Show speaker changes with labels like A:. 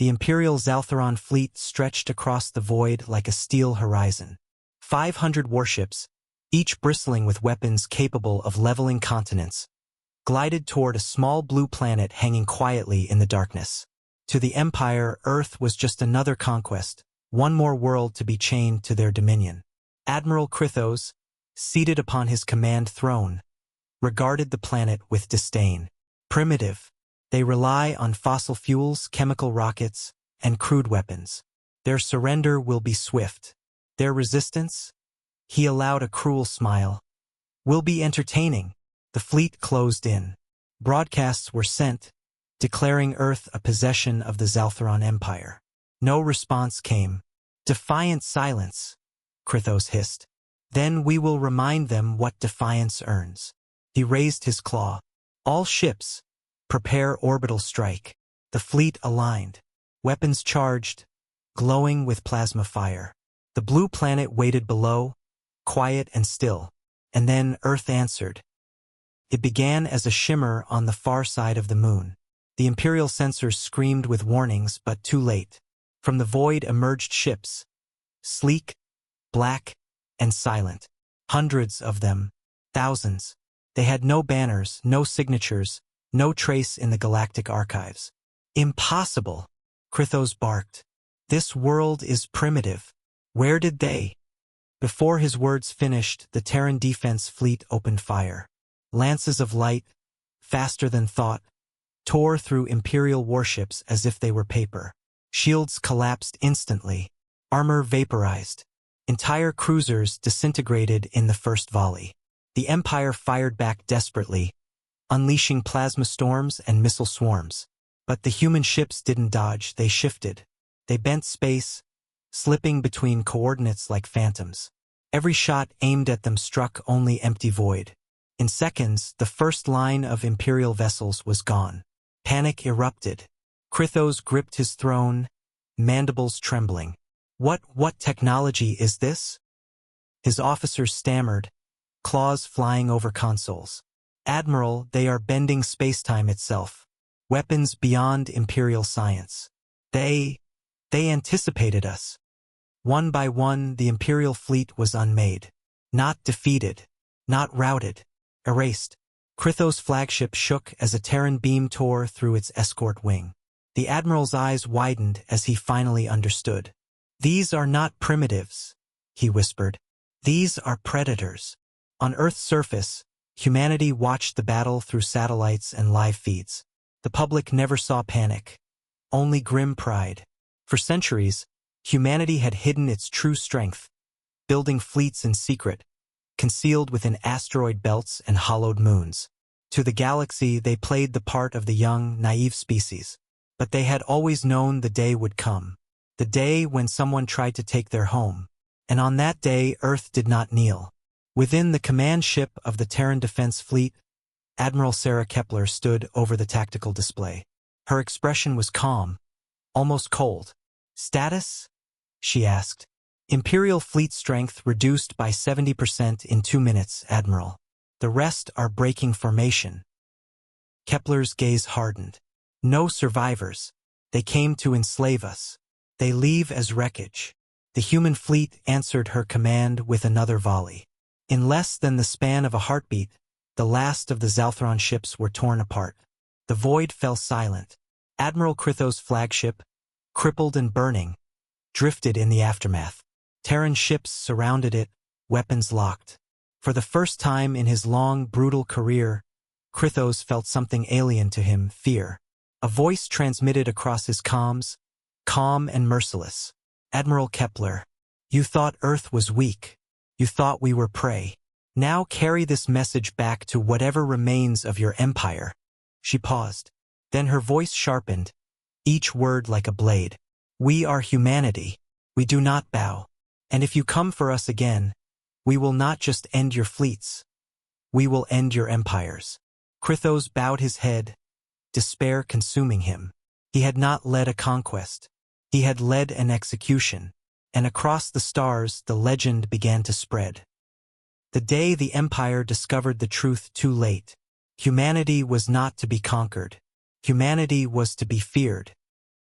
A: The Imperial Zaltharon fleet stretched across the void like a steel horizon. 500 warships, each bristling with weapons capable of leveling continents, glided toward a small blue planet hanging quietly in the darkness. To the Empire, Earth was just another conquest, one more world to be chained to their dominion. Admiral Krythos, seated upon his command throne, regarded the planet with disdain. Primitive. They rely on fossil fuels, chemical rockets, and crude weapons. Their surrender will be swift. Their resistance? He allowed a cruel smile. Will be entertaining. The fleet closed in. Broadcasts were sent, declaring Earth a possession of the Zaltharon Empire. No response came. Defiant silence, Krythos hissed. Then we will remind them what defiance earns. He raised his claw. All ships, prepare orbital strike. The fleet aligned. Weapons charged, glowing with plasma fire. The blue planet waited below, quiet and still. And then Earth answered. It began as a shimmer on the far side of the moon. The Imperial sensors screamed with warnings, but too late. From the void emerged ships, sleek, black, and silent. Hundreds of them, thousands. They had no banners, no signatures, no trace in the galactic archives. Impossible, Krythos barked. This world is primitive. Where did they? Before his words finished, the Terran defense fleet opened fire. Lances of light, faster than thought, tore through Imperial warships as if they were paper. Shields collapsed instantly. Armor vaporized. Entire cruisers disintegrated in the first volley. The Empire fired back desperately, unleashing plasma storms and missile swarms. But the human ships didn't dodge, they shifted. They bent space, slipping between coordinates like phantoms. Every shot aimed at them struck only empty void. In seconds, the first line of Imperial vessels was gone. Panic erupted. Krythos gripped his throne, mandibles trembling. What technology is this? His officers stammered, claws flying over consoles. Admiral, they are bending spacetime itself. Weapons beyond Imperial science. They anticipated us. One by one, the Imperial fleet was unmade. Not defeated. Not routed. Erased. Krythos' flagship shook as a Terran beam tore through its escort wing. The Admiral's eyes widened as he finally understood. These are not primitives, he whispered. These are predators. On Earth's surface, humanity watched the battle through satellites and live feeds. The public never saw panic, only grim pride. For centuries, humanity had hidden its true strength, building fleets in secret, concealed within asteroid belts and hollowed moons. To the galaxy, they played the part of the young, naive species. But they had always known the day would come. The day when someone tried to take their home. And on that day, Earth did not kneel. Within the command ship of the Terran Defense Fleet, Admiral Sarah Kepler stood over the tactical display. Her expression was calm, almost cold. Status? She asked. Imperial fleet strength reduced by 70% in 2 minutes, Admiral. The rest are breaking formation. Kepler's gaze hardened. No survivors. They came to enslave us. They leave as wreckage. The human fleet answered her command with another volley. In less than the span of a heartbeat, the last of the Zaltharon ships were torn apart. The void fell silent. Admiral Krythos' flagship, crippled and burning, drifted in the aftermath. Terran ships surrounded it, weapons locked. For the first time in his long, brutal career, Krythos felt something alien to him, fear. A voice transmitted across his comms, calm and merciless. Admiral Kepler, you thought Earth was weak. You thought we were prey. Now carry this message back to whatever remains of your empire. She paused. Then her voice sharpened, each word like a blade. We are humanity. We do not bow. And if you come for us again, we will not just end your fleets. We will end your empires. Krythos bowed his head, despair consuming him. He had not led a conquest. He had led an execution. And across the stars, the legend began to spread. The day the Empire discovered the truth too late. Humanity was not to be conquered. Humanity was to be feared.